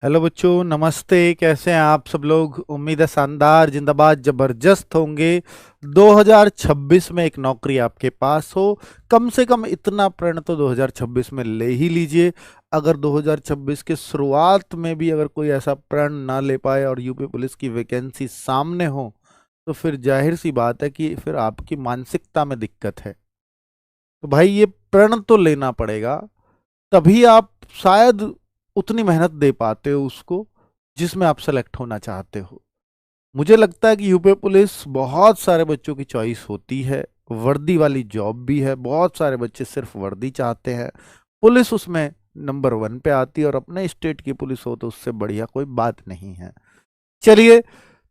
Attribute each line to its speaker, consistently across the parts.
Speaker 1: Hello बच्चों, नमस्ते। कैसे हैं आप सब लोग? उम्मीद है शानदार, जिंदाबाद, जबरदस्त होंगे। 2026 में एक नौकरी आपके पास हो, कम से कम इतना प्रण तो 2026 में ले ही लीजिए। अगर 2026 के शुरुआत में भी अगर कोई ऐसा प्रण ना ले पाए और यूपी पुलिस की वैकेंसी सामने हो, तो फिर जाहिर सी बात है कि फिर आपकी मानसिकता में दिक्कत है। तो भाई ये प्रण तो लेना पड़ेगा, तभी आप शायद उतनी मेहनत दे पाते हो उसको जिसमें आप सेलेक्ट होना चाहते हो। मुझे लगता है कि यूपी पुलिस बहुत सारे बच्चों की चॉइस होती है। वर्दी वाली जॉब भी है, बहुत सारे बच्चे सिर्फ वर्दी चाहते हैं। पुलिस उसमें नंबर 1 पे आती है, और अपने स्टेट की पुलिस हो तो उससे बढ़िया कोई बात नहीं है। चलिए,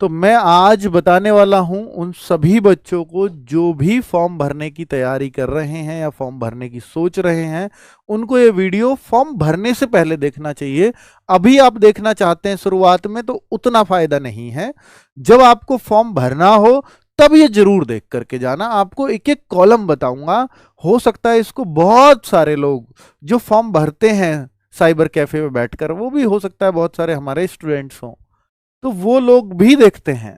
Speaker 1: तो मैं आज बताने वाला हूं उन सभी बच्चों को जो भी फॉर्म भरने की तैयारी कर रहे हैं या फॉर्म भरने की सोच रहे हैं, उनको ये वीडियो फॉर्म भरने से पहले देखना चाहिए। अभी आप देखना चाहते हैं शुरुआत में तो उतना फायदा नहीं है। जब आपको फॉर्म भरना हो तब ये जरूर देख करके जाना। आपको एक एक कॉलम बताऊंगा। हो सकता है इसको बहुत सारे लोग जो फॉर्म भरते हैं साइबर कैफे में बैठकर, वो भी हो सकता है बहुत सारे हमारे स्टूडेंट्स हों, तो वो लोग भी देखते हैं।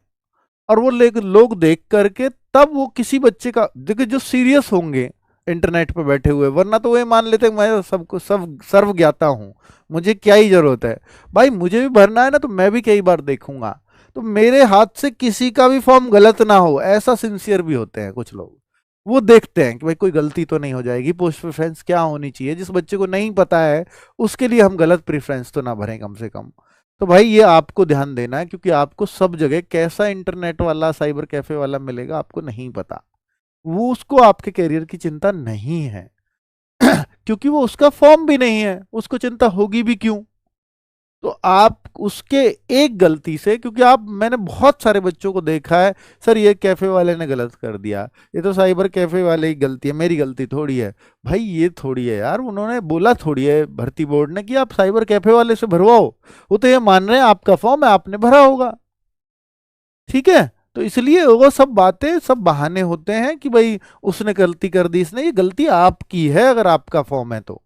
Speaker 1: और वो लोग देख करके तब वो किसी बच्चे का देखिए, जो सीरियस होंगे इंटरनेट पे बैठे हुए, वरना तो वो ये मान लेते हैं मैं सबको सब सर्व ज्ञाता हूं, मुझे क्या ही जरूरत है। भाई मुझे भी भरना है ना, तो मैं भी कई बार देखूंगा, तो मेरे हाथ से किसी का भी फॉर्म गलत ना हो, ऐसा सिंसियर भी होते हैं कुछ लोग। वो देखते हैं कि भाई कोई गलती तो नहीं हो जाएगी, पोस्ट प्रेफरेंस क्या होनी चाहिए। जिस बच्चे को नहीं पता है उसके लिए हम गलत प्रेफरेंस तो ना भरें कम से कम। तो भाई ये आपको ध्यान देना है, क्योंकि आपको सब जगह कैसा इंटरनेट वाला साइबर कैफे वाला मिलेगा आपको नहीं पता। वो उसको आपके करियर की चिंता नहीं है क्योंकि वो उसका फॉर्म भी नहीं है, उसको चिंता होगी भी क्यों। तो आप उसके एक गलती से, क्योंकि आप मैंने बहुत सारे बच्चों को देखा है, सर ये कैफे वाले ने गलत कर दिया, ये तो साइबर कैफे वाले की गलती है, मेरी गलती थोड़ी है। भाई ये थोड़ी है यार, उन्होंने बोला थोड़ी है भर्ती बोर्ड ने कि आप साइबर कैफे वाले से भरवाओ। वो तो ये मान रहे हैं आपका फॉर्म है, आपने भरा होगा, ठीक है। तो इसलिए वो सब बातें, सब बहाने होते हैं कि भाई उसने गलती कर दी, इसने, ये गलती आपकी है अगर आपका फॉर्म है तो।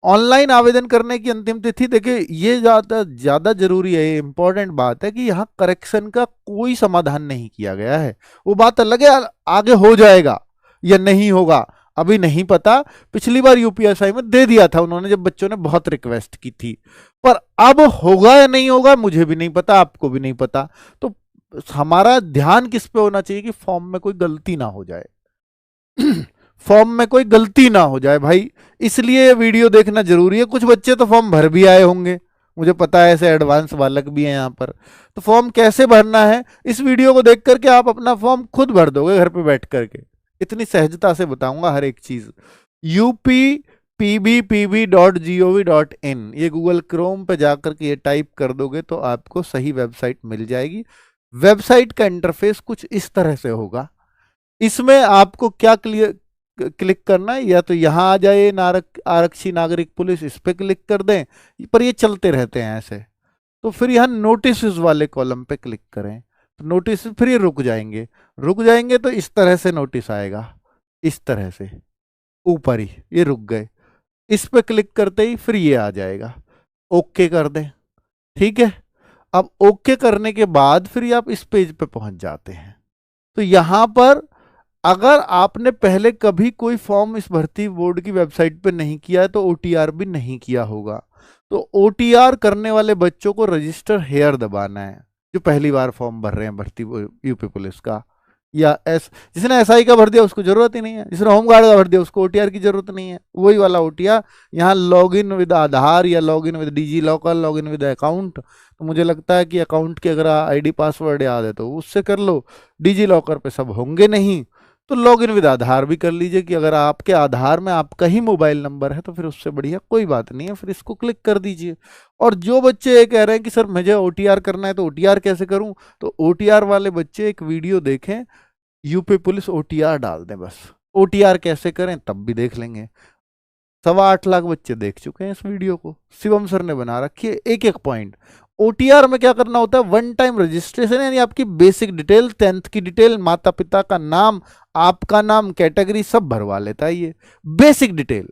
Speaker 1: ऑनलाइन आवेदन करने की अंतिम तिथि, देखिए ये ज्यादा ज्यादा जरूरी है, ये इंपॉर्टेंट बात है कि यहाँ करेक्शन का कोई समाधान नहीं किया गया है। वो बात अलग है, आगे हो जाएगा या नहीं होगा अभी नहीं पता। पिछली बार यूपीएसआई में दे दिया था उन्होंने, जब बच्चों ने बहुत रिक्वेस्ट की थी। पर अब होगा या नहीं होगा मुझे भी नहीं पता, आपको भी नहीं पता। तो हमारा ध्यान किस पे होना चाहिए कि फॉर्म में कोई गलती ना हो जाए फॉर्म में कोई गलती ना हो जाए भाई। इसलिए ये वीडियो देखना जरूरी है। कुछ बच्चे तो फॉर्म भर भी आए होंगे, मुझे पता है, ऐसे एडवांस बालक भी हैं यहाँ पर। तो फॉर्म कैसे भरना है, इस वीडियो को देख करके आप अपना फॉर्म खुद भर दोगे घर पे बैठ करके। इतनी सहजता से बताऊंगा हर एक चीज। upbpb.gov.in, ये गूगल क्रोम पे जाकर के ये टाइप कर दोगे तो आपको सही वेबसाइट मिल जाएगी। वेबसाइट का इंटरफेस कुछ इस तरह से होगा। इसमें आपको क्या क्लिक करना है, या तो यहां आ जाए आरक्षी नागरिक पुलिस, इस पे क्लिक कर दें, पर ये चलते रहते हैं ऐसे। तो फिर यहाँ नोटिस वाले कॉलम पे क्लिक करें, तो नोटिस, फिर ये रुक जाएंगे तो इस तरह से नोटिस आएगा, इस तरह से ऊपर ही ये रुक गए। इस पे क्लिक करते ही फिर ये आ जाएगा, ओके कर दें, ठीक है। अब ओके करने के बाद फिर आप इस पेज पे पहुंच जाते हैं। तो यहां पर अगर आपने पहले कभी कोई फॉर्म इस भर्ती बोर्ड की वेबसाइट पे नहीं किया है तो ओटीआर भी नहीं किया होगा। तो ओटीआर करने वाले बच्चों को रजिस्टर हेयर दबाना है, जो पहली बार फॉर्म भर रहे हैं भर्ती यूपी पुलिस का। या जिसने एसआई का भर दिया उसको जरूरत ही नहीं है, जिसने होमगार्ड का भर दिया उसको ओटीआर की जरूरत नहीं है, वही वाला ओटीआर। यहाँ लॉग इन विद आधार या log in with DigiLocker, log in with account, तो मुझे लगता है कि अकाउंट के अगर आईडी पासवर्ड याद है तो उससे कर लो। डिजी लॉकर पे सब होंगे नहीं, तो लॉग इन विद आधार भी कर लीजिए, कि अगर आपके आधार में आपका ही मोबाइल नंबर है तो फिर उससे बढ़िया कोई बात नहीं है, फिर इसको क्लिक कर दीजिए। और जो बच्चे ये कह रहे हैं कि सर मुझे ओटीआर करना है तो ओटीआर कैसे करूं, तो ओटीआर वाले बच्चे एक वीडियो देखें, यूपी पुलिस ओटीआर डाल दें बस। ओटीआर कैसे करें तब भी देख लेंगे। 8.25 लाख बच्चे देख चुके हैं इस वीडियो को, शिवम सर ने बना रखी है एक एक पॉइंट। ओटीआर में क्या करना होता है, वन टाइम रजिस्ट्रेशन, यानी आपकी बेसिक डिटेल, 10th की डिटेल, माता पिता का नाम, आपका नाम, कैटेगरी सब भरवा लेता है ये बेसिक डिटेल,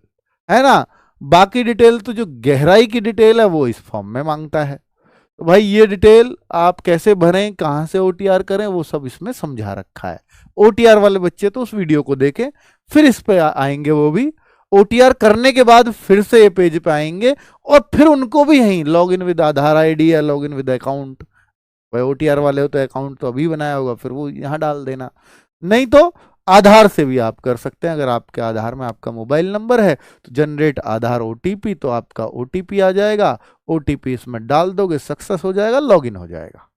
Speaker 1: है ना। बाकी डिटेल तो जो गहराई की डिटेल है वो इस फॉर्म में मांगता है। तो भाई ये डिटेल आप कैसे भरें, कहाँ से ओटीआर करें, वो सब इसमें समझा रखा है। ओटीआर वाले बच्चे तो उस वीडियो को देखें, फिर इस पे आएंगे, वो भी ओटीआर करने के बाद फिर से ये पेज पे आएंगे और फिर उनको भी यहीं log in with Aadhaar ID या लॉग इन विद अकाउंट, भाई ओटीआर वाले हो तो अकाउंट तो अभी बनाया होगा, फिर वो यहाँ डाल देना। नहीं तो आधार से भी आप कर सकते हैं। अगर आपके आधार में आपका मोबाइल नंबर है तो जनरेट आधार ओटीपी, तो आपका ओटीपी आ जाएगा, ओटीपी इसमें डाल दोगे, सक्सेस हो जाएगा, लॉगिन हो जाएगा।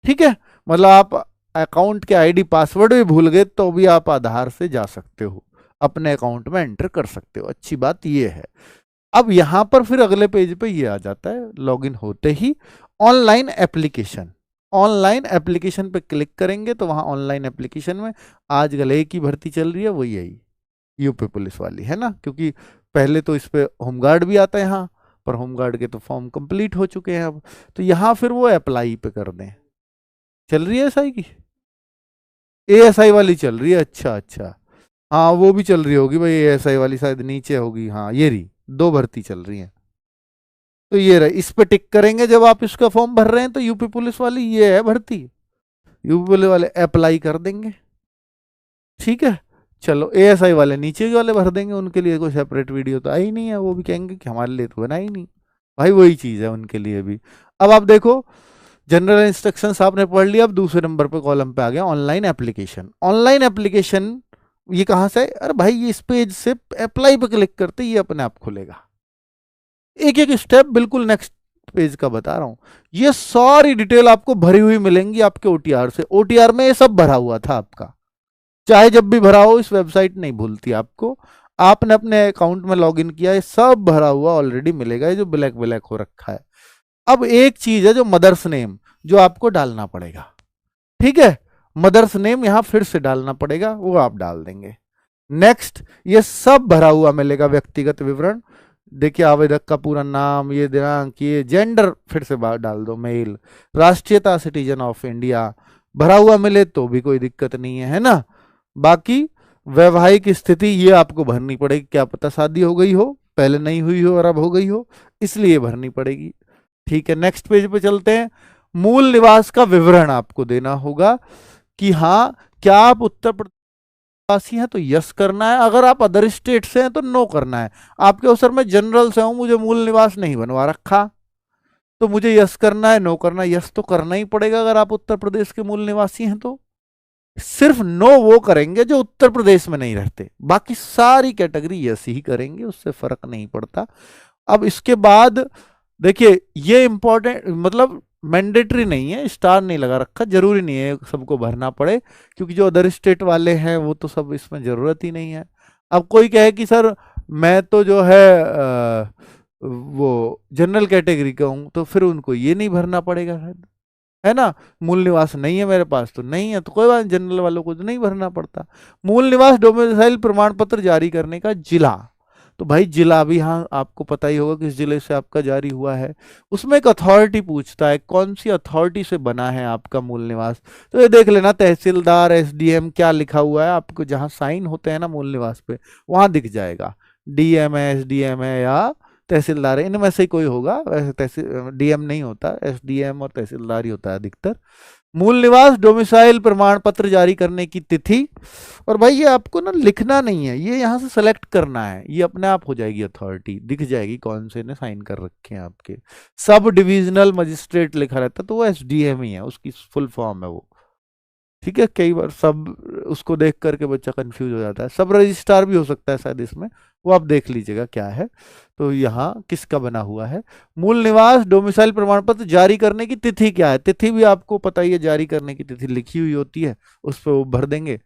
Speaker 1: ठीक है, मतलब आप अकाउंट के आईडी पासवर्ड भी भूल गए तो भी आप आधार से जा सकते हो, अपने अकाउंट में एंटर कर सकते हो। अच्छी बात ये है। अब यहां पर फिर अगले पेज पे ये आ जाता है, लॉगिन होते ही ऑनलाइन एप्लीकेशन। ऑनलाइन एप्लीकेशन पे क्लिक करेंगे तो वहां ऑनलाइन एप्लीकेशन में आजकल एक ही भर्ती चल रही है, वही यही यूपी पुलिस वाली है ना, क्योंकि पहले तो इस पे होमगार्ड भी आता है यहाँ पर, होमगार्ड के तो फॉर्म कंप्लीट हो चुके हैं अब, तो यहाँ फिर वो अप्लाई पे कर दें। चल रही है एसआई की, एएसआई वाली चल रही है, अच्छा अच्छा, हाँ वो भी चल रही होगी भाई, एएसआई वाली शायद नीचे होगी, हाँ ये रही, दो भर्ती चल रही है। तो ये रहा, इस पे टिक करेंगे जब आप इसका फॉर्म भर रहे हैं तो यूपी पुलिस वाली ये है भर्ती, यूपी पुलिस वाले अप्लाई कर देंगे। ठीक है, चलो एएसआई वाले नीचे वाले भर देंगे, उनके लिए कोई सेपरेट वीडियो तो आई नहीं है, वो भी कहेंगे कि हमारे लिए तो बना ही नहीं, भाई वही चीज है उनके लिए भी। अब आप देखो जनरल इंस्ट्रक्शंस आपने पढ़ लिया, अब दूसरे नंबर पे कॉलम पे आ गया ऑनलाइन एप्लीकेशन। ऑनलाइन एप्लीकेशन ये कहां से, अरे भाई ये इस पेज से अप्लाई पे क्लिक करते ये अपने आप खुलेगा, एक एक स्टेप बिल्कुल नेक्स्ट पेज का बता रहा हूं। ये सारी डिटेल आपको भरी हुई मिलेंगी आपके ओटीआर से, ओटीआर में ये सब भरा हुआ था आपका, चाहे जब भी भरा हो, इस वेबसाइट नहीं भूलती आपको, आपने अपने अकाउंट में लॉगिन किया, ये सब भरा हुआ ऑलरेडी मिलेगा, ये जो ब्लैक ब्लैक हो रखा है। अब एक चीज है जो मदर्स नेम, जो आपको डालना पड़ेगा। ठीक है, मदर्स नेम यहां फिर से डालना पड़ेगा, वो आप डाल देंगे। नेक्स्ट, ये सब भरा हुआ मिलेगा व्यक्तिगत विवरण, देखिए आवेदक का पूरा नाम, ये दिनांक, ये जेंडर फिर से डाल दो, मेल, राष्ट्रीयता सिटीजन ऑफ इंडिया, भरा हुआ मिले तो भी कोई दिक्कत नहीं है ना। बाकी वैवाहिक स्थिति ये आपको भरनी पड़ेगी, क्या पता शादी हो गई हो, पहले नहीं हुई हो और अब हो गई हो, इसलिए भरनी पड़ेगी। ठीक है, नेक्स्ट पेज पे चलते हैं। मूल निवास का विवरण आपको देना होगा कि हाँ क्या आप उत्तर प्रदेश वासी हैं तो यस करना है, अगर आप अदर स्टेट से हैं तो नो करना है। आपके अवसर में जनरल से हूं, मुझे मूल निवास नहीं बनवा रखा, तो मुझे यस करना है, नो करना है, यस तो करना ही पड़ेगा अगर आप उत्तर प्रदेश के मूल निवासी हैं तो। सिर्फ नो वो करेंगे जो उत्तर प्रदेश में नहीं रहते, बाकी सारी कैटेगरी यस ही करेंगे, उससे फर्क नहीं पड़ता। अब इसके बाद देखिए ये इंपॉर्टेंट, मतलब मैंडेटरी नहीं है, स्टार नहीं लगा रखा, जरूरी नहीं है सबको भरना पड़े, क्योंकि जो अदर स्टेट वाले हैं वो तो सब इसमें जरूरत ही नहीं है। अब कोई कहे कि सर मैं तो जो है वो जनरल कैटेगरी का हूं, तो फिर उनको ये नहीं भरना पड़ेगा शायद, है ना, मूल निवास नहीं है मेरे पास तो नहीं है, तो कोई बात, जनरल वालों को तो नहीं भरना पड़ता। मूल निवास डोमिसाइल प्रमाण पत्र जारी करने का जिला, तो भाई जिला भी हाँ आपको पता ही होगा किस जिले से आपका जारी हुआ है। उसमें एक अथॉरिटी पूछता है कौन सी अथॉरिटी से बना है आपका मूल निवास, तो ये देख लेना तहसीलदार, एसडीएम क्या लिखा हुआ है आपको, जहां साइन होते हैं ना मूल निवास पे वहां दिख जाएगा, डीएम है, एसडीएम है या तहसीलदार है, इनमें से कोई होगा, वैसे तहसील डीएम नहीं होता, एसडीएम और तहसीलदार ही होता है अधिकतर। मूल निवास डोमिसाइल प्रमाण पत्र जारी करने की तिथि, और भाई ये आपको ना लिखना नहीं है, ये यहाँ से सेलेक्ट करना है, ये अपने आप हो जाएगी अथॉरिटी, दिख जाएगी कौन से ने साइन कर रखे हैं आपके। सब डिविजनल मजिस्ट्रेट लिखा रहता है तो वो एसडीएम ही है, उसकी फुल फॉर्म है वो। ठीक है, कई बार सब उसको देख करके बच्चा कंफ्यूज हो जाता है, सब रजिस्ट्रार भी हो सकता है शायद इसमें, वो आप देख लीजिएगा क्या है। तो यहाँ किसका बना हुआ है, मूल निवास डोमिसाइल प्रमाण पत्र जारी करने की तिथि क्या है, तिथि भी आपको पता ही है, जारी करने की तिथि लिखी हुई होती है, उस पर वो भर देंगे।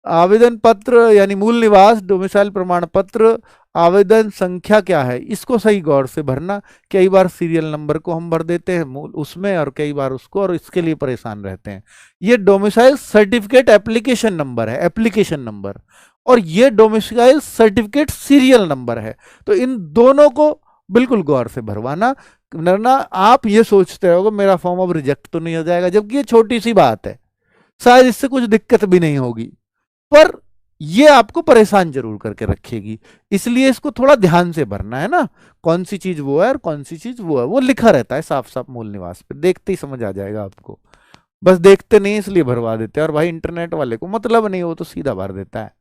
Speaker 1: आवेदन पत्र यानी मूल निवास डोमिसाइल प्रमाण पत्र आवेदन संख्या क्या है, इसको सही गौर से भरना, कई बार सीरियल नंबर को हम भर देते हैं मूल उसमें और कई बार उसको, और इसके लिए परेशान रहते हैं। ये डोमिसाइल सर्टिफिकेट एप्लीकेशन नंबर है, एप्लीकेशन नंबर, और ये डोमिसाइल सर्टिफिकेट सीरियल नंबर है, तो इन दोनों को बिल्कुल गौर से भरवाना। वरना आप ये सोचते रहोगे मेरा फॉर्म अब रिजेक्ट तो नहीं हो जाएगा, जबकि ये छोटी सी बात है, शायद इससे कुछ दिक्कत भी नहीं होगी, पर ये आपको परेशान जरूर करके रखेगी, इसलिए इसको थोड़ा ध्यान से भरना है ना, कौन सी चीज वो है और कौन सी चीज वो है, वो लिखा रहता है साफ साफ मूल निवास पे, देखते ही समझ आ जाएगा आपको। बस देखते नहीं इसलिए भरवा देते हैं, और भाई इंटरनेट वाले को मतलब नहीं, वो तो सीधा भर देता है।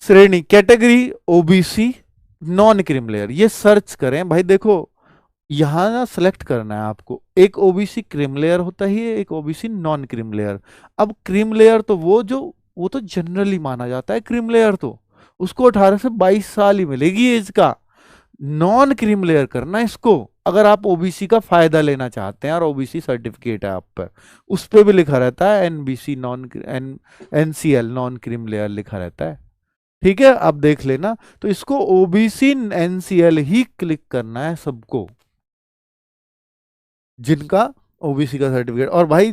Speaker 1: श्रेणी category OBC non cream layer, ये सर्च करें भाई। देखो यहां ना सेलेक्ट करना है आपको, एक ओबीसी क्रीम लेयर होता ही है, एक ओबीसी नॉन क्रीम लेयर। अब क्रीम लेयर तो वो तो जनरली माना जाता है क्रीम लेयर, तो उसको 18 से 22 साल ही मिलेगी एज का। नॉन क्रीम लेयर करना इसको, अगर आप ओबीसी का फायदा लेना चाहते हैं और ओबीसी सर्टिफिकेट है आप पर, उस पर भी लिखा रहता है NBC non NCL non cream layer लिखा रहता है। ठीक है, आप देख लेना। तो इसको ओबीसी एनसीएल ही क्लिक करना है सबको, जिनका ओबीसी का सर्टिफिकेट। और भाई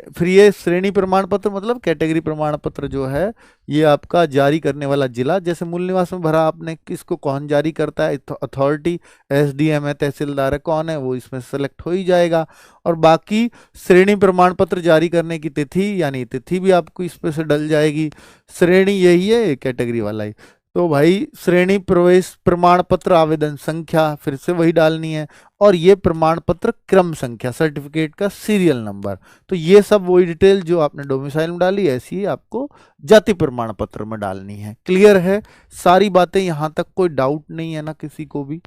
Speaker 1: फिर ये श्रेणी प्रमाण पत्र मतलब कैटेगरी प्रमाण पत्र जो है, ये आपका जारी करने वाला जिला, जैसे मूल निवास में भरा आपने, किसको कौन जारी करता है, अथॉरिटी एसडीएम है, तहसीलदार है, कौन है वो इसमें सेलेक्ट हो ही जाएगा। और बाकी श्रेणी प्रमाण पत्र जारी करने की तिथि, यानी तिथि भी आपको इस पे से डल जाएगी। श्रेणी यही है, कैटेगरी वाला ही। तो भाई श्रेणी प्रवेश प्रमाण पत्र आवेदन संख्या फिर से वही डालनी है, और ये प्रमाण पत्र क्रम संख्या, सर्टिफिकेट का सीरियल नंबर। तो ये सब वही डिटेल जो आपने डोमिसाइल में डाली, ऐसी ही आपको जाति प्रमाण पत्र में डालनी है। क्लियर है सारी बातें, यहां तक कोई डाउट नहीं है ना किसी को भी।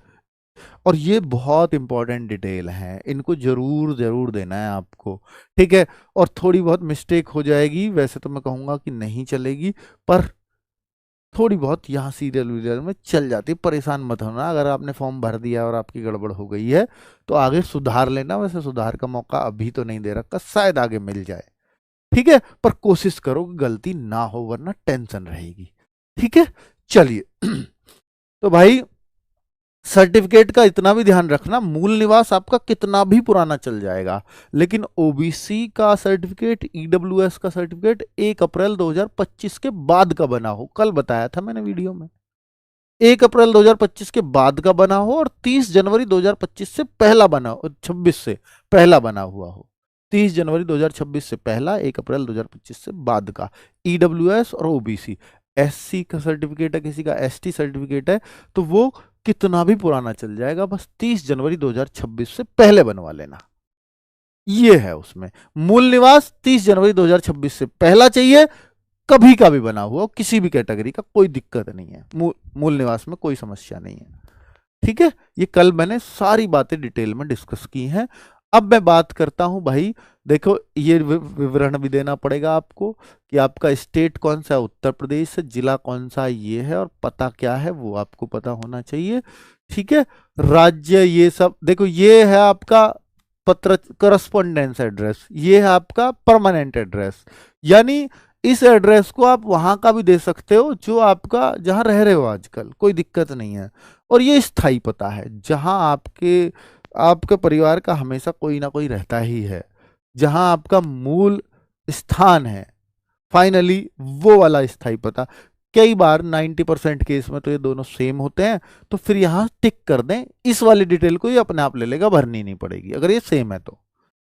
Speaker 1: और ये बहुत इंपॉर्टेंट डिटेल है, इनको जरूर जरूर देना है आपको, ठीक है। और थोड़ी बहुत मिस्टेक हो जाएगी, वैसे तो मैं कहूंगा कि नहीं चलेगी, पर थोड़ी बहुत यहाँ सीरियल वीरियल में चल जाती है। परेशान मत होना, अगर आपने फॉर्म भर दिया और आपकी गड़बड़ हो गई है तो आगे सुधार लेना। वैसे सुधार का मौका अभी तो नहीं दे रखा, शायद आगे मिल जाए, ठीक है। पर कोशिश करो कि गलती ना हो, वरना टेंशन रहेगी, ठीक है। चलिए तो भाई सर्टिफिकेट का इतना भी ध्यान रखना, मूल निवास आपका कितना भी पुराना चल जाएगा, लेकिन ओबीसी का सर्टिफिकेट, ईडब्ल्यूएस का सर्टिफिकेट 1 अप्रैल 2025 के बाद का बना हो। कल बताया था मैंने वीडियो में, 1 अप्रैल 2025 के बाद का बना हो, और 30 जनवरी 2025 से पहला बना हो, 26 से पहला बना हुआ हो। 30 जनवरी 2026 से पहला, 1 अप्रैल 2025 से बाद का ईडब्ल्यूएस और ओबीसी। एससी का सर्टिफिकेट है, किसी का एसटी सर्टिफिकेट है, तो वो कितना भी पुराना चल जाएगा, बस 30 जनवरी 2026 से पहले बनवा लेना। ये है उसमें मूल निवास 30 जनवरी 2026 से पहला चाहिए, कभी का भी बना हुआ किसी भी कैटेगरी का, कोई दिक्कत नहीं है, मूल निवास में कोई समस्या नहीं है, ठीक है। ये कल मैंने सारी बातें डिटेल में डिस्कस की हैं। अब मैं बात करता हूं भाई, देखो ये विवरण भी देना पड़ेगा आपको कि आपका स्टेट कौन सा है, उत्तर प्रदेश है, जिला कौन सा ये है, और पता क्या है वो आपको पता होना चाहिए, ठीक है। राज्य ये सब देखो, ये है आपका पत्र करस्पॉन्डेंस एड्रेस, ये है आपका परमानेंट एड्रेस, यानी इस एड्रेस को आप वहां का भी दे सकते हो जो आपका जहां रह रहे हो आजकल, कोई दिक्कत नहीं है। और ये स्थायी पता है, जहां आपके परिवार का हमेशा कोई ना कोई रहता ही है, जहां आपका मूल स्थान है फाइनली, वो वाला स्थायी पता। कई बार 90% केस में तो ये दोनों सेम होते हैं, तो फिर यहां टिक कर दें, इस वाली डिटेल को ये अपने आप ले लेगा, भरनी नहीं पड़ेगी अगर ये सेम है तो।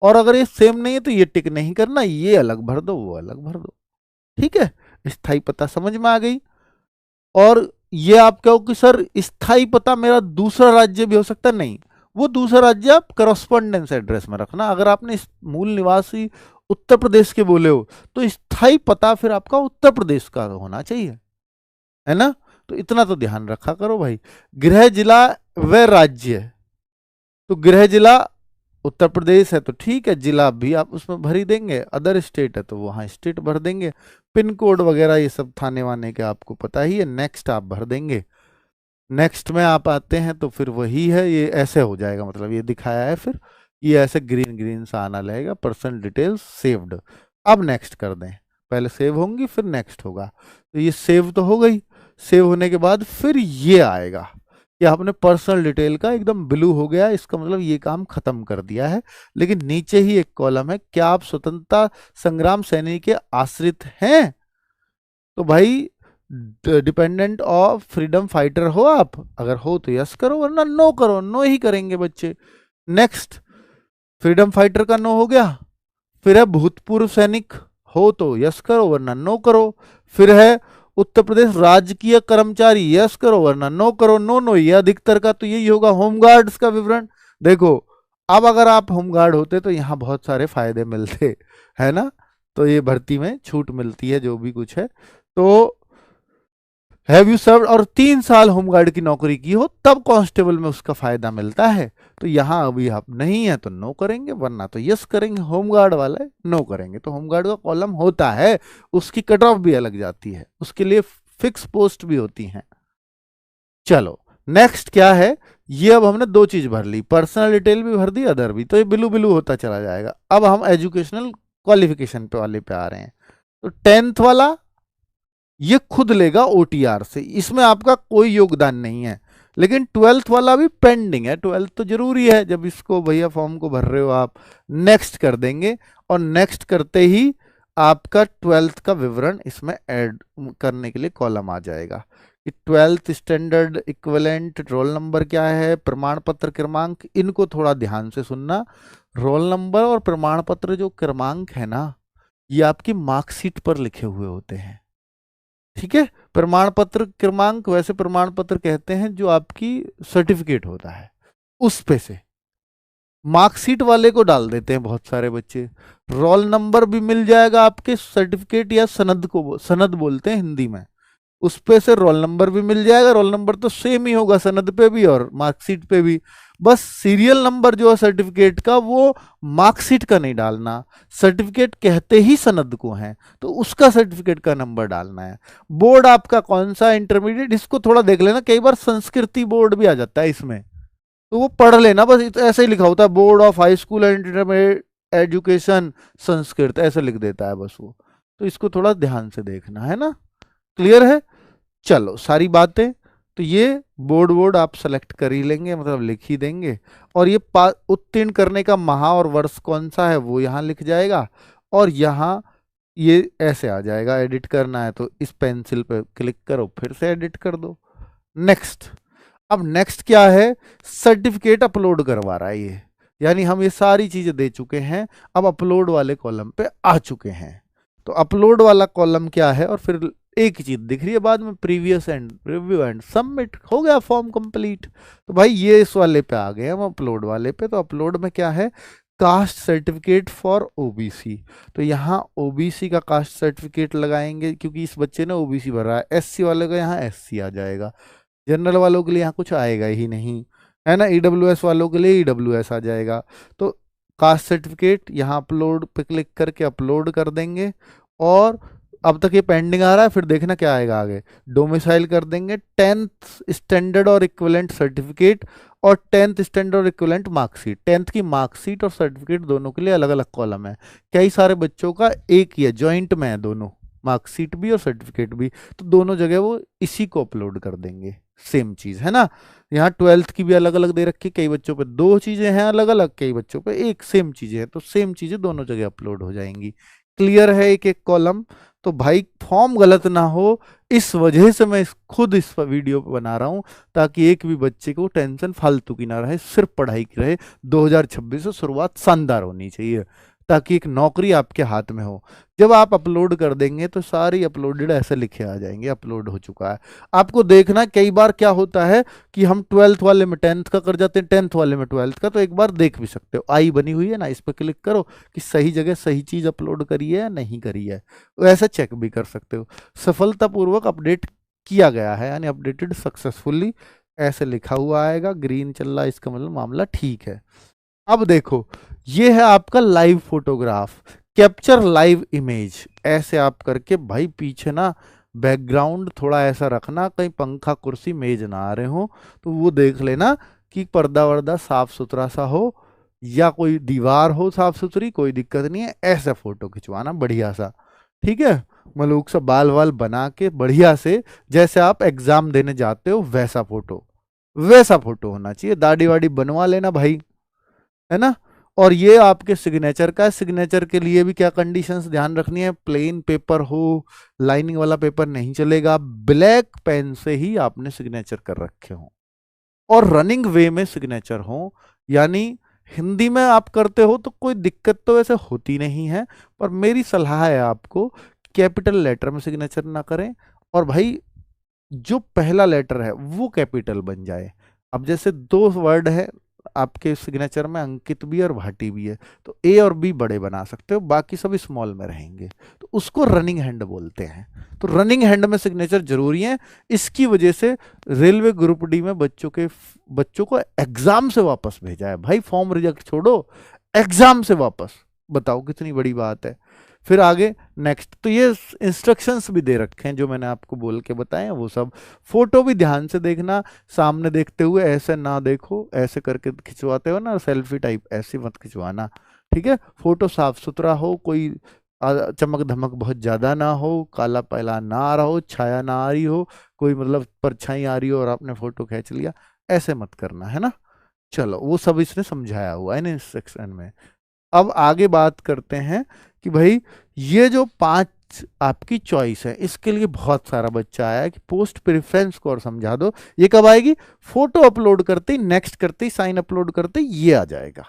Speaker 1: और अगर ये सेम नहीं है तो ये टिक नहीं करना, ये अलग भर दो, वो अलग भर दो, ठीक है। स्थायी पता समझ में आ गई। और ये आप कहो कि सर स्थायी पता मेरा दूसरा राज्य भी हो सकता है, नहीं, वो दूसरा राज्य आप करस्पॉन्डेंस एड्रेस में रखना। अगर आपने इस मूल निवासी उत्तर प्रदेश के बोले हो तो स्थायी पता फिर आपका उत्तर प्रदेश का होना चाहिए, है ना। तो इतना तो ध्यान रखा करो भाई। गृह जिला व राज्य, तो गृह जिला उत्तर प्रदेश है तो ठीक है, जिला भी आप उसमें भर ही देंगे, अदर स्टेट है तो वहां स्टेट भर देंगे, पिन कोड वगैरह ये सब थाने वाने के आपको पता ही है, नेक्स्ट आप भर देंगे। नेक्स्ट में आप आते हैं तो फिर वही है, ये ऐसे हो जाएगा, मतलब ये दिखाया है, फिर ये ऐसे ग्रीन ग्रीन सा आना लगेगा, पर्सनल डिटेल्स सेव्ड। अब नेक्स्ट कर दें, पहले सेव होंगी फिर नेक्स्ट होगा, तो ये सेव तो हो गई। सेव होने के बाद फिर ये आएगा कि आपने पर्सनल डिटेल का एकदम ब्लू हो गया, इसका मतलब ये काम खत्म कर दिया है। लेकिन नीचे ही एक कॉलम है, क्या आप स्वतंत्रता संग्राम सैनिक के आश्रित हैं, तो भाई डिपेंडेंट ऑफ फ्रीडम फाइटर हो आप, अगर हो तो यस करो, वरना नो करो, नो ही करेंगे बच्चे। नेक्स्ट, फ्रीडम फाइटर का नो हो गया, फिर है भूतपूर्व सैनिक, हो तो यस करो वरना नो करो। फिर है उत्तर प्रदेश राजकीय कर्मचारी, यस करो वरना नो करो। नो नो ये अधिकतर का तो यही होगा। होमगार्ड्स का विवरण देखो, अब अगर आप होमगार्ड होते तो यहाँ बहुत सारे फायदे मिलते, है ना। तो ये भर्ती में छूट मिलती है जो भी कुछ है। तो हैव यू सर्व और 3 साल होमगार्ड की नौकरी की हो तब कांस्टेबल में उसका फायदा मिलता है। तो यहाँ अभी आप नहीं है तो नो करेंगे वरना तो यस करेंगे। होमगार्ड वाले नो करेंगे। तो होमगार्ड का कॉलम होता है, उसकी कट ऑफ भी अलग जाती है, उसके लिए फिक्स पोस्ट भी होती हैं। चलो नेक्स्ट क्या है, ये अब हमने 2 चीज भर ली, पर्सनल डिटेल भी भर दी, अदर भी, तो ये बिलू बिलू होता चला जाएगा। अब हम एजुकेशनल क्वालिफिकेशन पे वाले पे आ रहे हैं। तो 10th वाला ये खुद लेगा ओटीआर से, इसमें आपका कोई योगदान नहीं है। लेकिन 12th वाला भी पेंडिंग है, 12th तो जरूरी है। जब इसको भैया फॉर्म को भर रहे हो आप, नेक्स्ट कर देंगे और नेक्स्ट करते ही आपका 12th का विवरण इसमें ऐड करने के लिए कॉलम आ जाएगा कि 12th standard equivalent, roll number क्या है, प्रमाण पत्र क्रमांक, इनको थोड़ा ध्यान से सुनना। रोल नंबर और प्रमाण पत्र जो क्रमांक है ना, ये आपकी मार्कशीट पर लिखे हुए होते हैं, ठीक है। प्रमाण पत्र क्रमांक वैसे प्रमाण पत्र कहते हैं जो आपकी सर्टिफिकेट होता है उस पे से, मार्कशीट वाले को डाल देते हैं बहुत सारे बच्चे। रोल नंबर भी मिल जाएगा आपके सर्टिफिकेट या सनद को, सनद बोलते हैं हिंदी में, उस पे से रोल नंबर भी मिल जाएगा। रोल नंबर तो सेम ही होगा सनद पे भी और मार्कशीट पे भी, बस सीरियल नंबर जो है सर्टिफिकेट का वो मार्कशीट का नहीं डालना। सर्टिफिकेट कहते ही सनद को है तो उसका सर्टिफिकेट का नंबर डालना है। बोर्ड आपका कौन सा, इंटरमीडिएट, इसको थोड़ा देख लेना, कई बार संस्कृति बोर्ड भी आ जाता है इसमें, तो वो पढ़ लेना बस। ऐसे ही लिखा होता है board of high school and intermediate education Sanskrit, ऐसे लिख देता है बस वो। तो इसको थोड़ा ध्यान से देखना है ना, क्लियर है। चलो सारी बातें, तो ये बोर्ड आप सेलेक्ट कर ही लेंगे, मतलब लिख ही देंगे। और ये उत्तीर्ण करने का माह और वर्ष कौन सा है वो यहाँ लिख जाएगा। और यहाँ ये ऐसे आ जाएगा, एडिट करना है तो इस पेंसिल पे क्लिक करो, फिर से एडिट कर दो। नेक्स्ट, अब नेक्स्ट क्या है, सर्टिफिकेट अपलोड करवा रहा है ये, यानी हम ये सारी चीजें दे चुके हैं, अब अपलोड वाले कॉलम पे आ चुके हैं। तो अपलोड वाला कॉलम क्या है, और फिर एक ही चीज दिख रही है बाद में, previous and review and submit, हो गया फॉर्म कंप्लीट। तो भाई ये इस वाले पे आ गए हम, अपलोड वाले पे। तो अपलोड में क्या है, कास्ट सर्टिफिकेट फॉर ओबीसी। तो यहाँ ओबीसी का कास्ट सर्टिफिकेट लगाएंगे क्योंकि इस बच्चे ने ओबीसी भरा है। एससी वाले का यहाँ एससी आ जाएगा, जनरल वालों के लिए यहाँ कुछ आएगा ही नहीं, है ना। ईडब्ल्यूएस वालों के लिए ईडब्ल्यूएस आ जाएगा। तो कास्ट सर्टिफिकेट यहाँ अपलोड पे क्लिक करके अपलोड कर देंगे। और अब तक ये पेंडिंग आ रहा है, फिर देखना क्या आएगा आगे, डोमिसाइल कर देंगे, 10th स्टैंडर्ड और इक्विवेलेंट सर्टिफिकेट और 10th स्टैंडर्ड और इक्विवेलेंट मार्कशीट। 10th की मार्कशीट और सर्टिफिकेट दोनों के लिए अलग अलग कॉलम है, कई सारे बच्चों का एक ही है, ज्वाइंट में है दोनों, मार्कशीट भी और सर्टिफिकेट भी। तो दोनों जगह वो इसी को अपलोड कर देंगे, सेम चीज है ना। यहाँ 12th की भी अलग अलग दे रखी, कई बच्चों पे 2 चीजें हैं अलग अलग, कई बच्चों पे एक सेम चीजें हैं, तो सेम चीजें दोनों जगह अपलोड हो जाएंगी। क्लियर है एक एक कॉलम। तो भाई फॉर्म गलत ना हो, इस वजह से मैं खुद इस वीडियो पे बना रहा हूं, ताकि एक भी बच्चे को टेंशन फालतू की ना रहे, सिर्फ पढ़ाई की रहे। 2026 से शुरुआत शानदार होनी चाहिए, ताकि एक नौकरी आपके हाथ में हो। जब आप अपलोड कर देंगे तो सारी अपलोडेड ऐसे लिखे आ जाएंगे, अपलोड हो चुका है। आपको देखना कई बार क्या होता है कि हम 12th वाले में 10th का कर जाते हैं, 10th वाले में 12th का, तो एक बार देख भी सकते हो, आई बनी हुई है ना, इस पर क्लिक करो कि सही जगह सही चीज अपलोड करी है या नहीं करी है, वैसे चेक भी कर सकते हो। सफलतापूर्वक अपडेट किया गया है, यानी अपडेटेड सक्सेसफुली ऐसे लिखा हुआ आएगा, ग्रीन चल रहा है, इसका मतलब मामला ठीक है। अब देखो ये है आपका live photograph, capture live image, ऐसे आप करके भाई पीछे ना बैकग्राउंड थोड़ा ऐसा रखना, कहीं पंखा कुर्सी मेज ना आ रहे हो, तो वो देख लेना कि पर्दा वर्दा साफ सुथरा सा हो, या कोई दीवार हो साफ सुथरी, कोई दिक्कत नहीं है। ऐसा फोटो खिंचवाना बढ़िया सा, ठीक है, मलूक सा बाल वाल बना के बढ़िया से, जैसे आप एग्जाम देने जाते हो वैसा फोटो होना चाहिए। दाढ़ी वाड़ी बनवा लेना भाई, है ना। और ये आपके सिग्नेचर का, सिग्नेचर के लिए भी क्या कंडीशंस ध्यान रखनी है, प्लेन पेपर हो, लाइनिंग वाला पेपर नहीं चलेगा, ब्लैक पेन से ही आपने सिग्नेचर कर रखे हो, और रनिंग वे में सिग्नेचर हो, यानी हिंदी में आप करते हो तो कोई दिक्कत तो वैसे होती नहीं है, पर मेरी सलाह है आपको, कैपिटल लेटर में सिग्नेचर ना करें, और भाई जो पहला लेटर है वो कैपिटल बन जाए। अब जैसे दो वर्ड है आपके सिग्नेचर में, अंकित भी और भाटी भी है, तो ए और बी बड़े बना सकते हो, बाकी सब स्मॉल में रहेंगे, तो उसको रनिंग हैंड बोलते हैं। तो रनिंग हैंड में सिग्नेचर जरूरी है। इसकी वजह से रेलवे ग्रुप डी में बच्चों को एग्जाम से वापस भेजा है भाई, फॉर्म रिजेक्ट छोड़ो, एग्जाम से वापस, बताओ कितनी बड़ी बात है। फिर आगे नेक्स्ट, तो ये इंस्ट्रक्शंस भी दे रखे हैं जो मैंने आपको बोल के बताए हैं वो सब। फोटो भी ध्यान से देखना, सामने देखते हुए ऐसे ना देखो, ऐसे करके खिंचवाते हो ना सेल्फी टाइप, ऐसे मत खिंचवाना, ठीक है। फोटो साफ सुथरा हो, कोई चमक धमक बहुत ज्यादा ना हो, काला पहला ना आ रहा हो, छाया ना आ रही हो, कोई मतलब परछाई आ रही हो और आपने फोटो खींच लिया, ऐसे मत करना, है ना। चलो वो सब इसने समझाया हुआ है ना इस सेक्शन में। अब आगे बात करते हैं कि भाई ये जो 5 आपकी चॉइस है, इसके लिए बहुत सारा बच्चा आया है कि पोस्ट प्रेफरेंस को और समझा दो। ये कब आएगी? फोटो अपलोड करते ही, नेक्स्ट करते ही, साइन अपलोड करते ही ये आ जाएगा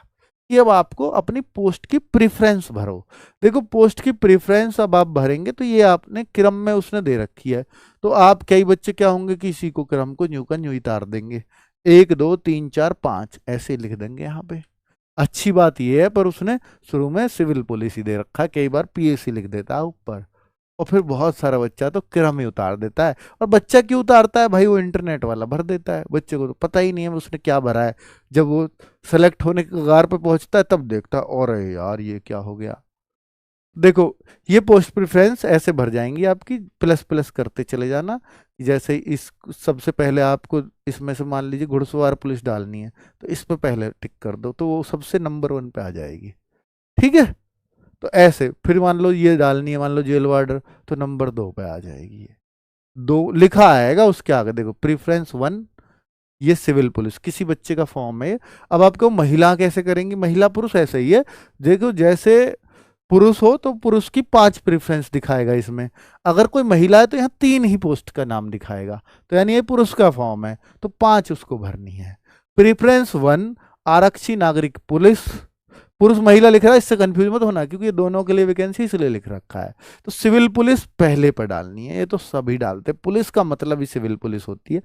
Speaker 1: कि अब आपको अपनी पोस्ट की प्रेफरेंस भरो। देखो पोस्ट की प्रेफरेंस अब आप भरेंगे तो ये आपने क्रम में उसने दे रखी है, तो आप कई बच्चे क्या होंगे कि इसी को क्रम को न्यू का न्यू ही तार देंगे, 1 2 3 4 5 ऐसे लिख देंगे यहाँ पे। अच्छी बात यह है, पर उसने शुरू में सिविल पुलिस ही दे रखा है, कई बार पीएससी लिख देता है ऊपर, और फिर बहुत सारा बच्चा तो क्रम ही उतार देता है। और बच्चा क्यों उतारता है भाई? वो इंटरनेट वाला भर देता है, बच्चे को तो पता ही नहीं है उसने क्या भरा है। जब वो सेलेक्ट होने के कगार पे पहुंचता है तब देखता है, और यार ये क्या हो गया। देखो ये पोस्ट प्रेफरेंस ऐसे भर जाएंगी आपकी, प्लस प्लस करते चले जाना। जैसे इस सबसे पहले आपको इसमें से मान लीजिए घुड़सवार पुलिस डालनी है, तो इस पे पहले टिक कर दो, तो वो सबसे नंबर 1 पे आ जाएगी, ठीक है। तो ऐसे फिर मान लो ये डालनी है, मान लो जेल वार्डर, तो नंबर 2 पे आ जाएगी। ये 2 लिखा आएगा उसके आगे, देखो प्रेफरेंस 1, ये सिविल पुलिस किसी बच्चे का फॉर्म है। अब आपको महिला कैसे करेंगी? महिला पुरुष ऐसे ही है, देखो जैसे पुरुष हो तो पुरुष की 5 प्रेफरेंस दिखाएगा इसमें, अगर कोई महिला है तो यहाँ 3 ही पोस्ट का नाम दिखाएगा, तो यानी ये पुरुष का फॉर्म है तो 5 उसको भरनी है। प्रेफरेंस 1 आरक्षी नागरिक पुलिस, पुरुष महिला लिख रहा है, इससे कंफ्यूज मत होना क्योंकि ये दोनों के लिए वैकेंसी इसलिए लिख रखा है। तो सिविल पुलिस पहले पर डालनी है, ये तो सभी डालते हैं, पुलिस का मतलब ही सिविल पुलिस होती है।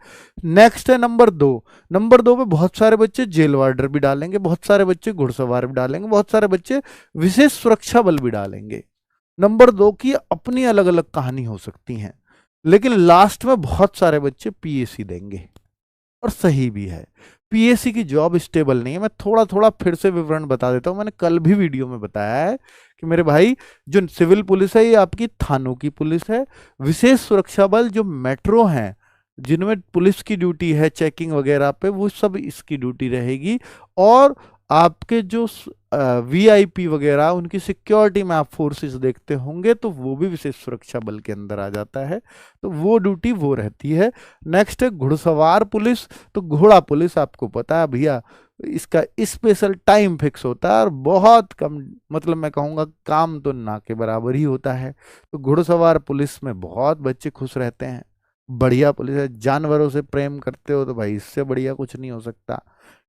Speaker 1: नेक्स्ट है नंबर 2। नंबर 2 पे बहुत सारे बच्चे जेल वार्डर भी डालेंगे, बहुत सारे बच्चे घुड़सवार भी डालेंगे, बहुत सारे बच्चे विशेष सुरक्षा बल भी डालेंगे। नंबर 2 की अपनी अलग अलग कहानी हो सकती है, लेकिन लास्ट में बहुत सारे बच्चे पीएससी देंगे, और सही भी है। पीएससी की जॉब स्टेबल नहीं है। मैं थोड़ा थोड़ा फिर से विवरण बता देता हूं, मैंने कल भी वीडियो में बताया है कि मेरे भाई जो सिविल पुलिस है ये आपकी थानों की पुलिस है। विशेष सुरक्षा बल जो मेट्रो हैं, जिनमें पुलिस की ड्यूटी है चेकिंग वगैरह पे, वो सब इसकी ड्यूटी रहेगी। और आपके जो वीआईपी वगैरह उनकी सिक्योरिटी में आप फोर्सेस देखते होंगे, तो वो भी विशेष सुरक्षा बल के अंदर आ जाता है, तो वो ड्यूटी वो रहती है। नेक्स्ट है घुड़सवार पुलिस। तो घोड़ा पुलिस आपको पता है भैया, इसका स्पेशल टाइम फिक्स होता है और बहुत कम, मतलब मैं कहूँगा काम तो ना के बराबर ही होता है। तो घुड़सवार पुलिस में बहुत बच्चे खुश रहते हैं, बढ़िया पुलिस है। जानवरों से प्रेम करते हो तो भाई इससे बढ़िया कुछ नहीं हो सकता,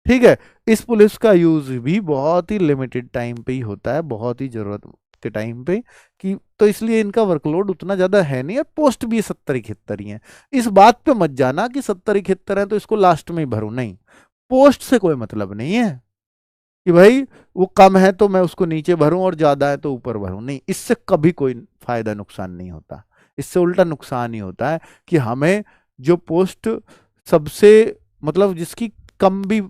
Speaker 1: ठीक है। इस पुलिस का यूज भी बहुत ही लिमिटेड टाइम पे ही होता है, बहुत ही जरूरत के टाइम पे, कि तो इसलिए इनका वर्कलोड उतना ज्यादा है नहीं, और पोस्ट भी 70-71 ही है। इस बात पे मत जाना कि 70-71 है तो इसको लास्ट में ही भरूं, नहीं, पोस्ट से कोई मतलब नहीं है कि भाई वो कम है तो मैं उसको नीचे भरूं और ज्यादा है तो ऊपर भरूं, नहीं, इससे कभी कोई फायदा नुकसान नहीं होता। इससे उल्टा नुकसान ही होता है कि हमें जो पोस्ट सबसे, मतलब जिसकी कम भी,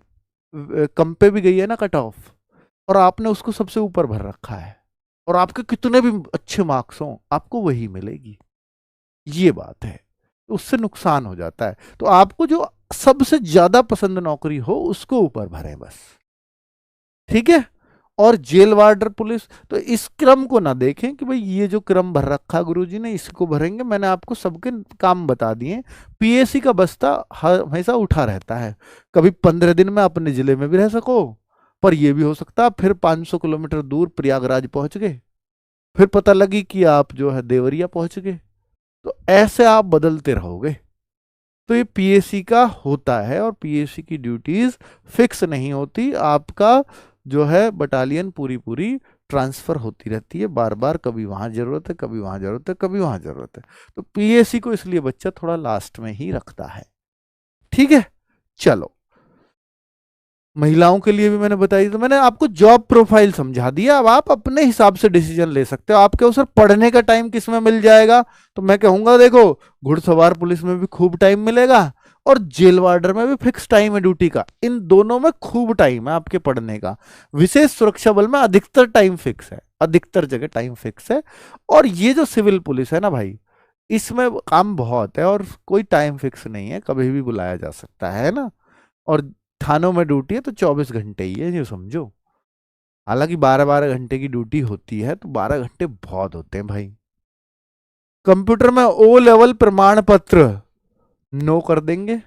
Speaker 1: कम पे भी गई है ना कट ऑफ, और आपने उसको सबसे ऊपर भर रखा है, और आपके कितने भी अच्छे मार्क्स हों आपको वही मिलेगी, ये बात है। तो उससे नुकसान हो जाता है। तो आपको जो सबसे ज्यादा पसंद नौकरी हो उसको ऊपर भरें बस, ठीक है। और जेल वार्डर पुलिस, तो इस क्रम को ना देखें कि भाई ये जो क्रम भर रखा गुरुजी ने इसको भरेंगे, मैंने आपको सबके काम बता दिए। पीएससी का बस्ता हमेशा उठा रहता है, कभी 15 दिन में अपने जिले में भी रह सको, पर यह भी हो सकता है फिर 500 किलोमीटर दूर प्रयागराज पहुंच गए, फिर पता लगी कि आप जो है देवरिया पहुंच गए, तो ऐसे आप बदलते रहोगे। तो ये पीएससी का होता है, और पीएससी की ड्यूटीज फिक्स नहीं होती। आपका जो है बटालियन पूरी पूरी ट्रांसफर होती रहती है बार बार, कभी वहां जरूरत है, कभी वहां जरूरत है, कभी वहां जरूरत है। तो पीएससी को इसलिए बच्चा थोड़ा लास्ट में ही रखता है। ठीक है, चलो महिलाओं के लिए भी मैंने बताई, तो मैंने आपको जॉब प्रोफाइल समझा दिया। अब आप अपने हिसाब से डिसीजन ले सकते हो। आपके उस पढ़ने का टाइम किस में मिल जाएगा, तो मैं कहूंगा देखो घुड़सवार पुलिस में भी खूब टाइम मिलेगा और जेल वार्डर में भी फिक्स टाइम है ड्यूटी का। इन दोनों में खूब टाइम है आपके पढ़ने का। विशेष सुरक्षा बल में अधिकतर टाइम फिक्स है, अधिकतर जगह टाइम फिक्स है। और ये जो सिविल पुलिस है ना भाई, इसमें काम बहुत है और कोई टाइम फिक्स नहीं है, कभी भी बुलाया जा सकता है ना। और थानों में ड्यूटी है तो 24 घंटे ही है, जो समझो। हालांकि 12-12 घंटे की ड्यूटी होती है, तो 12 घंटे बहुत होते हैं भाई। कंप्यूटर में ओ लेवल प्रमाण पत्र नो कर देंगे।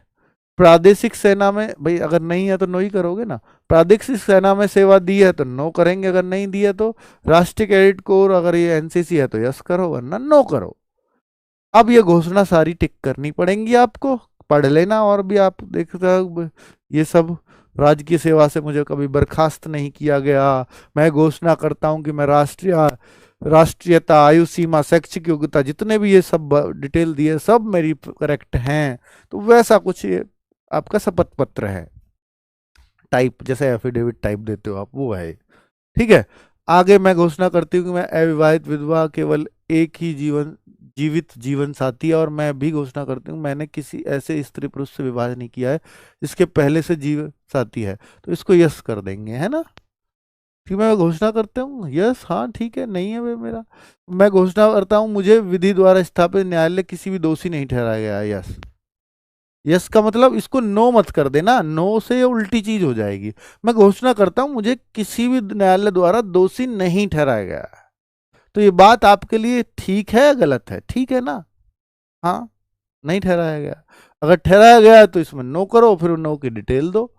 Speaker 1: प्रादेशिक सेना में भाई अगर नहीं है तो नो ही करोगे ना। प्रादेशिक सेना में सेवा दी है तो नो करेंगे, अगर नहीं दी है तो। राष्ट्रीय कैडेट कोर अगर ये एनसीसी है तो यस करो, वरना नो करो। अब ये घोषणा सारी टिक करनी पड़ेंगी आपको, पढ़ लेना। और भी आप देखते हो ये सब, राजकीय सेवा से मुझे कभी बर्खास्त नहीं किया गया, मैं घोषणा करता हूं कि मैं राष्ट्रीयता, आयु सीमा, शैक्षिक योग्यता, जितने भी ये सब डिटेल दिए सब मेरी करेक्ट हैं। तो वैसा कुछ ये आपका शपथ पत्र है, टाइप जैसे एफिडेविट टाइप देते हो आप, वो है। ठीक है, आगे मैं घोषणा करती हूँ कि मैं अविवाहित विधवा केवल एक ही जीवित जीवन साथी है। और मैं भी घोषणा करती हूँ मैंने किसी ऐसे स्त्री पुरुष से विवाह नहीं किया है जिसके पहले से जीवन साथी है। तो इसको यस कर देंगे, है ना। ठीक, मैं घोषणा करता हूँ यस, हाँ ठीक है, नहीं है वे मेरा। मैं घोषणा करता हूँ मुझे विधि द्वारा स्थापित न्यायालय किसी भी दोषी नहीं ठहराया गया, यस। यस का मतलब इसको नो मत कर देना, नो से ये उल्टी चीज हो जाएगी। मैं घोषणा करता हूं मुझे किसी भी न्यायालय द्वारा दोषी नहीं ठहराया गया है। तो ये बात आपके लिए ठीक है या गलत है, ठीक है ना। हाँ, नहीं ठहराया गया। अगर ठहराया गया है तो इसमें नो करो, फिर नो की डिटेल दो,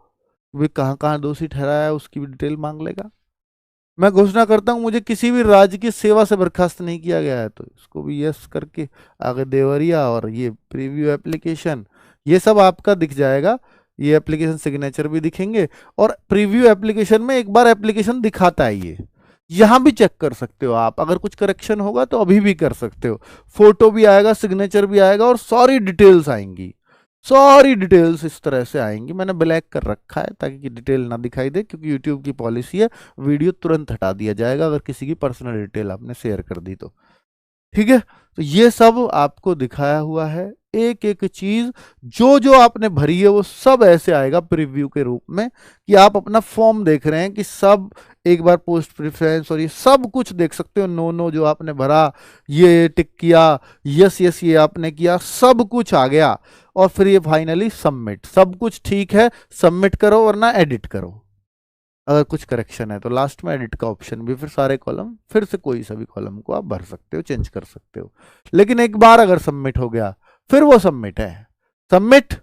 Speaker 1: वे कहाँ कहाँ दोषी ठहराया है उसकी भी डिटेल मांग लेगा। मैं घोषणा करता हूं मुझे किसी भी राज्य की सेवा से बर्खास्त नहीं किया गया है, तो इसको भी यस करके आगे देवरिया और ये प्रीव्यू एप्लीकेशन, ये सब आपका दिख जाएगा। ये एप्लीकेशन सिग्नेचर भी दिखेंगे। और प्रीव्यू एप्लीकेशन में एक बार एप्लीकेशन दिखाता है ये, यहां भी चेक कर सकते हो आप। अगर कुछ करेक्शन होगा तो अभी भी कर सकते हो। फोटो भी आएगा, सिग्नेचर भी आएगा और सारी डिटेल्स आएंगी। सारी डिटेल्स इस तरह से आएंगी। मैंने ब्लैक कर रखा है ताकि डिटेल ना दिखाई दे, क्योंकि यूट्यूब की पॉलिसी है वीडियो तुरंत हटा दिया जाएगा अगर किसी की पर्सनल डिटेल आपने शेयर कर दी तो। ठीक है, तो ये सब आपको दिखाया हुआ है, एक एक चीज जो जो आपने भरी है वो सब ऐसे आएगा प्रीव्यू के रूप में, कि आप अपना फॉर्म देख रहे हैं कि सब एक बार पोस्ट प्रेफरेंस और ये सब कुछ देख सकते हो। नो नो जो आपने भरा, ये टिक किया, यस यस ये आपने किया, सब कुछ आ गया। और फिर ये फाइनली सबमिट, सब कुछ ठीक है, सबमिट करो वरना एडिट करो। अगर कुछ करेक्शन है तो लास्ट में एडिट का ऑप्शन भी, फिर सारे कॉलम फिर से कोई सा भी कॉलम को आप भर सकते हो, चेंज कर सकते हो। लेकिन एक बार अगर सबमिट हो गया फिर वो सबमिट है। सबमिट,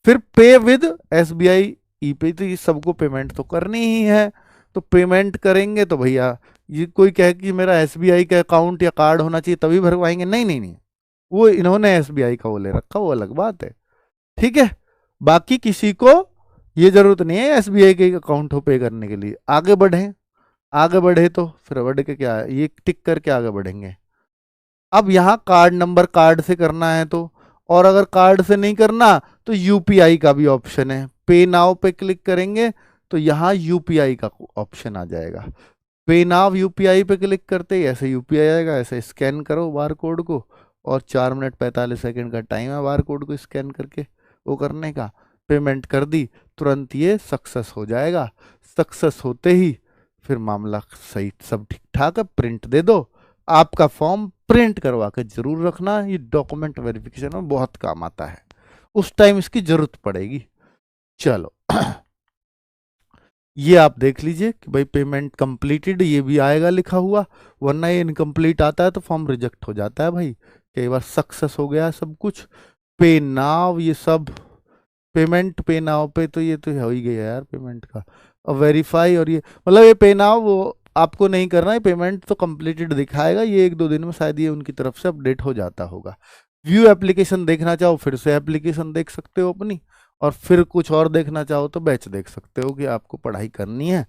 Speaker 1: फिर पे विद एसबीआई ई पे, तो ये सबको पेमेंट तो करनी ही है। तो पेमेंट करेंगे तो भैया ये कोई कहे कि मेरा एसबीआई का अकाउंट या कार्ड होना चाहिए तभी भरवाएंगे, नहीं नहीं नहीं, वो इन्होंने एसबीआई का वो ले रखा, वो अलग बात है। ठीक है, बाकी किसी को ये जरूरत नहीं है एसबीआई के अकाउंट हो पे करने के लिए। आगे बढ़े, आगे बढ़े तो फिर बढ़ के क्या है, ये टिक करके आगे बढ़ेंगे। अब यहाँ कार्ड नंबर कार्ड से करना है तो, और अगर कार्ड से नहीं करना तो यूपीआई का भी ऑप्शन है। पे नाउ पे क्लिक करेंगे तो यहाँ यूपीआई का ऑप्शन आ जाएगा। पे नाउ यूपीआई पे क्लिक करते ही ऐसे यूपीआई आएगा, ऐसे स्कैन करो बार कोड को, और 4 मिनट 45 सेकंड का टाइम है बार कोड को स्कैन करके वो करने का। पेमेंट कर दी, तुरंत ये सक्सेस हो जाएगा। सक्सेस होते ही फिर मामला सही, सब ठीक ठाक है, प्रिंट दे दो। आपका फॉर्म प्रिंट करवा के जरूर रखना, ये डॉक्यूमेंट वेरिफिकेशन में बहुत काम आता है, उस टाइम इसकी जरूरत पड़ेगी। चलो ये आप देख लीजिए कि भाई पेमेंट कंप्लीटेड, ये भी आएगा लिखा हुआ, वरना ये इनकम्प्लीट आता है तो फॉर्म रिजेक्ट हो जाता है भाई। कई बार सक्सेस हो गया सब कुछ। पे नाउ, ये सब पेमेंट पे नाउ पे, तो ये तो हो ही गया यार पेमेंट का। और वेरीफाई, और ये मतलब ये पे नाउ वो आपको नहीं करना है, पेमेंट तो कंप्लीटेड दिखाएगा, ये 1-2 दिन में शायद ये उनकी तरफ से अपडेट हो जाता होगा। व्यू एप्लीकेशन देखना चाहो फिर से एप्लीकेशन देख सकते हो अपनी, और फिर कुछ और देखना चाहो तो बैच देख सकते हो कि आपको पढ़ाई करनी है।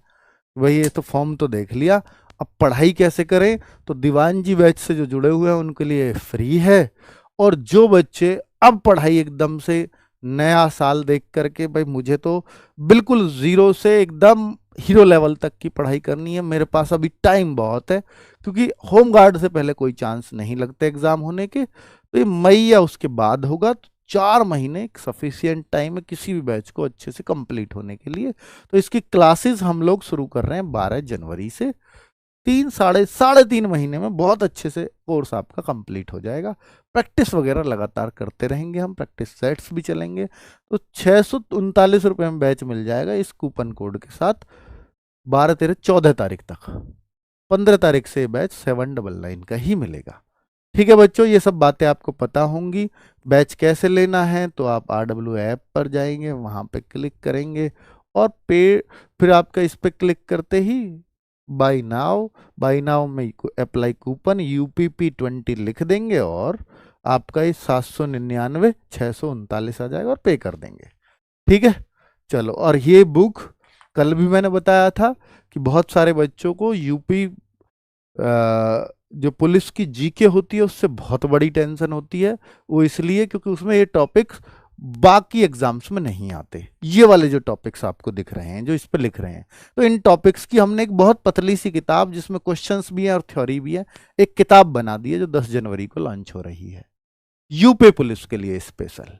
Speaker 1: वही, ये तो फॉर्म तो देख लिया। अब पढ़ाई कैसे करें? तो दीवान जी बैच से जो जुड़े हुए हैं उनके लिए फ्री है। और जो बच्चे अब पढ़ाई एकदम से नया साल देख करके, भाई मुझे तो बिल्कुल जीरो से एकदम हीरो लेवल तक की पढ़ाई करनी है, मेरे पास अभी टाइम बहुत है, क्योंकि होम गार्ड से पहले कोई चांस नहीं लगते एग्जाम होने के, तो ये मई या उसके बाद होगा। तो 4 महीने एक सफिशियंट टाइम है किसी भी बैच को अच्छे से कंप्लीट होने के लिए। तो इसकी क्लासेस हम लोग शुरू कर रहे हैं 12 जनवरी से। तीन साढ़े साढ़े 3 महीने में बहुत अच्छे से कोर्स आपका कंप्लीट हो जाएगा। प्रैक्टिस वगैरह लगातार करते रहेंगे, हम प्रैक्टिस सेट्स भी चलेंगे। तो 639 रुपये में बैच मिल जाएगा इस कूपन कोड के साथ, 12 13 14 तारीख तक। 15 तारीख से बैच 799 का ही मिलेगा। ठीक है बच्चों, ये सब बातें आपको पता होंगी। बैच कैसे लेना है? तो आप RW ऐप पर जाएंगे, वहां पे क्लिक करेंगे और पे, फिर आपका इस पे क्लिक करते ही बाई नाउ में अप्लाई कूपन UPP20 लिख देंगे और आपका ये 799 639 आ जाएगा और पे कर देंगे। ठीक है, चलो। और ये बुक कल भी मैंने बताया था कि बहुत सारे बच्चों को यूपी जो पुलिस की जीके होती है उससे बहुत बड़ी टेंशन होती है। वो इसलिए क्योंकि उसमें ये टॉपिक्स बाकी एग्जाम्स में नहीं आते। ये वाले जो टॉपिक्स आपको दिख रहे हैं, जो इस पे लिख रहे हैं, तो इन टॉपिक्स की हमने एक बहुत पतली सी किताब, जिसमें क्वेश्चंस भी है और थ्योरी भी है, एक किताब बना दी है जो 10 जनवरी को लॉन्च हो रही है यूपी पुलिस के लिए स्पेशल।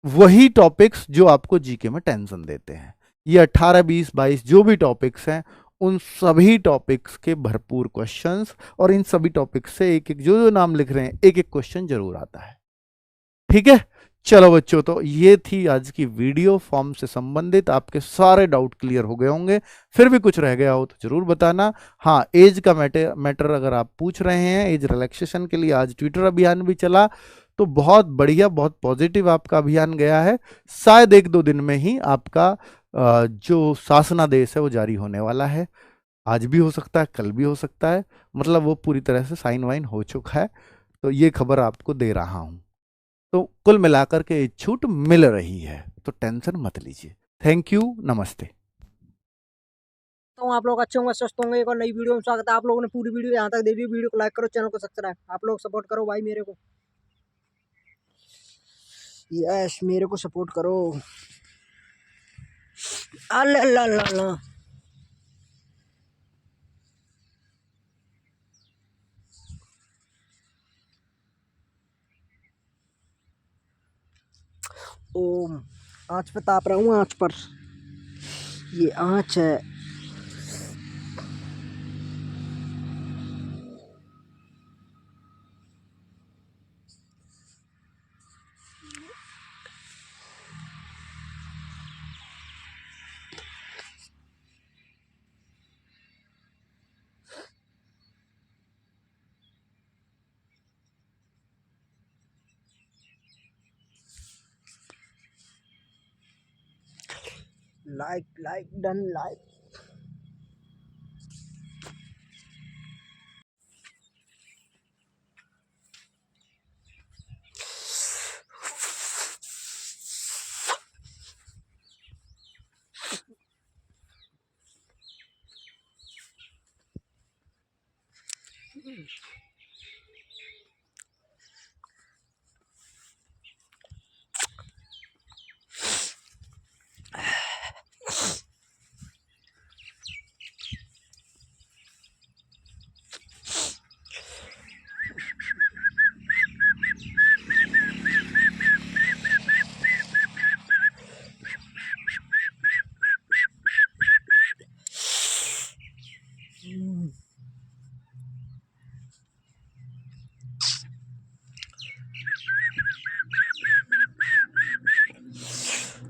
Speaker 1: वही टॉपिक्स जो आपको जीके में टेंशन देते हैं, ये 18 20 22 जो भी टॉपिक्स हैं, उन सभी टॉपिक्स के भरपूर क्वेश्चंस, और इन सभी टॉपिक्स से एक एक जो जो नाम लिख रहे हैं, एक एक क्वेश्चन जरूर आता है। ठीक है, चलो बच्चों, तो ये थी आज की वीडियो फॉर्म से संबंधित। आपके सारे डाउट क्लियर हो गए होंगे। फिर भी कुछ रह गया हो तो जरूर बताना। हाँ, एज का मैटर अगर आप पूछ रहे हैं, एज रिलैक्सेशन के लिए आज ट्विटर अभियान भी चला, तो बहुत बढ़िया, बहुत पॉजिटिव आपका अभियान गया है। शायद 1 2 दिन में ही आपका जो शासनादेश है वो जारी होने वाला है। आज भी हो सकता है, कल भी हो सकता है, मतलब वो पूरी तरह से साइन वाइन हो चुका है। तो ये खबर आपको दे रहा हूं। तो कुल मिलाकर के ये छूट मिल रही है, तो टेंशन मत लीजिए। थैंक यू, नमस्ते।
Speaker 2: तो आप लोग अच्छे होंगे, स्वस्थ होंगे। एक और नई वीडियो में स्वागत है। आप लोगों ने पूरी वीडियो यहाँ तक देख ली, वीडियो को लाइक करो, चैनल को सब्सक्राइब, आप लोग सपोर्ट करो भाई मेरे को। यस, मेरे को सपोर्ट करो। अल्लाह ओम। आँच पे ताप रहा हूँ, आँच पर। ये आँच है। Like like done like.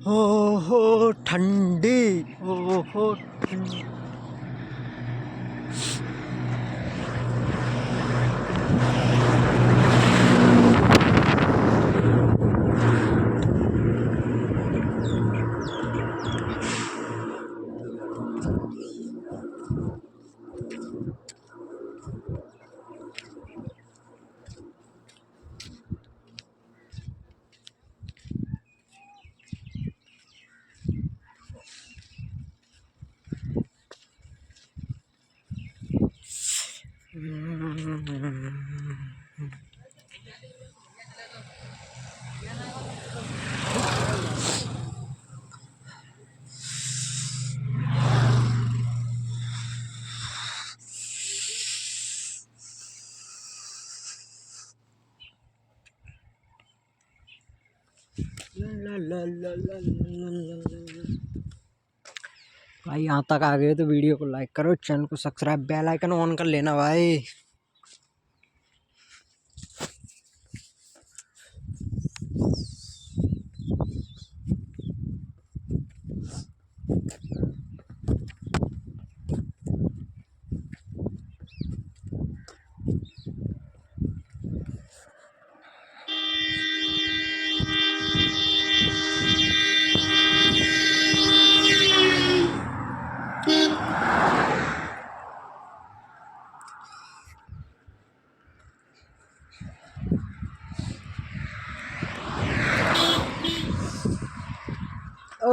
Speaker 2: हो ठंडी, हो ठंडी। भाई यहाँ तक आ गए तो वीडियो को लाइक करो, चैनल को सब्सक्राइब, बेल आइकन ऑन कर लेना भाई। ओ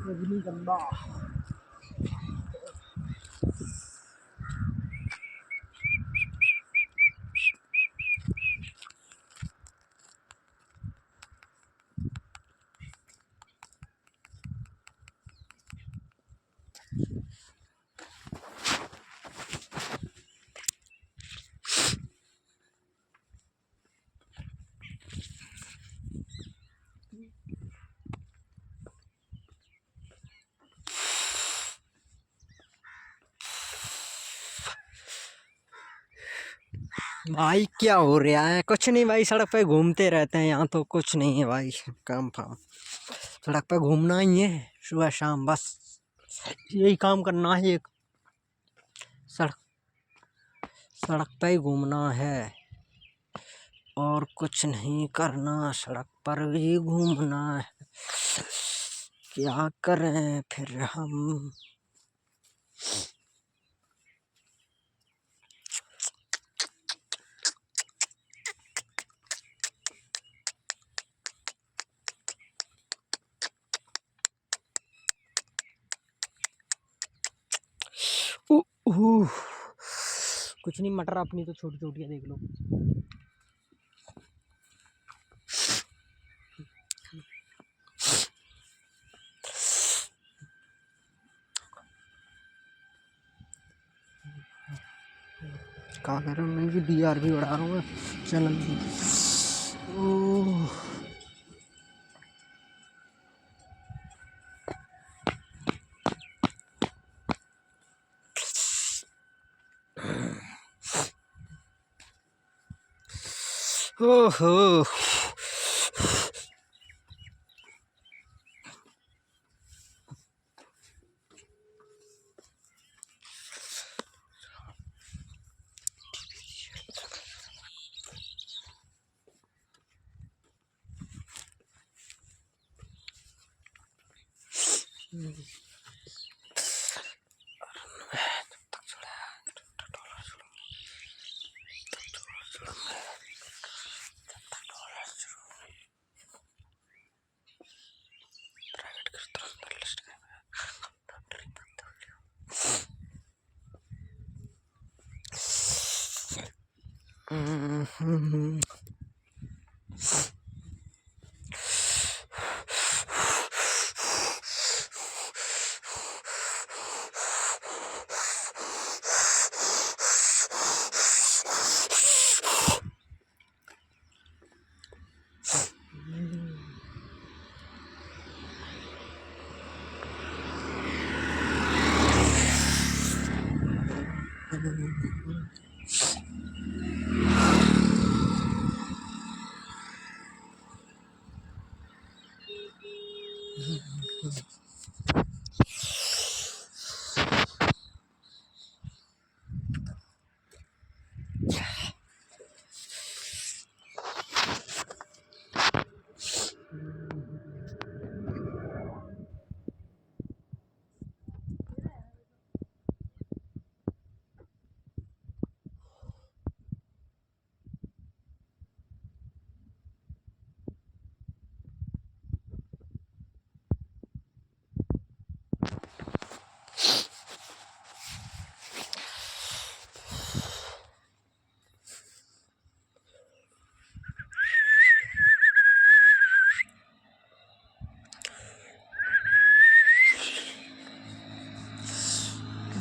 Speaker 2: रजनीगंधा। भाई क्या हो रहा है? कुछ नहीं भाई, सड़क पे घूमते रहते हैं, यहाँ तो कुछ नहीं है भाई, काम फाम। सड़क पे घूमना ही है सुबह शाम, बस यही काम करना है। एक सड़क सड़क पे ही घूमना है और कुछ नहीं करना, सड़क पर भी घूमना है। क्या करें फिर हम? कुछ नहीं, मटर अपनी तो छोटी छोटी है, देख लो। क्या कर रहा हूँ मैं भी, डीआर भी बढ़ा रहा हूँ चैनल की। ओह ओहो।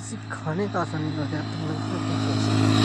Speaker 2: किसी खाने का असर नहीं हो गया तुम लोग को कुछ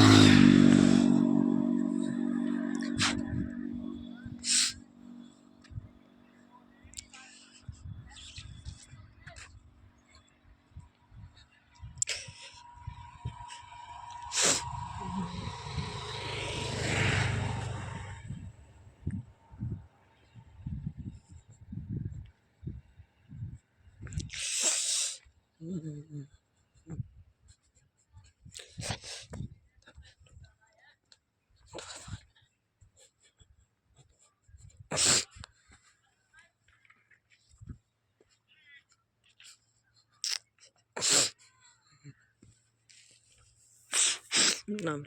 Speaker 2: नाम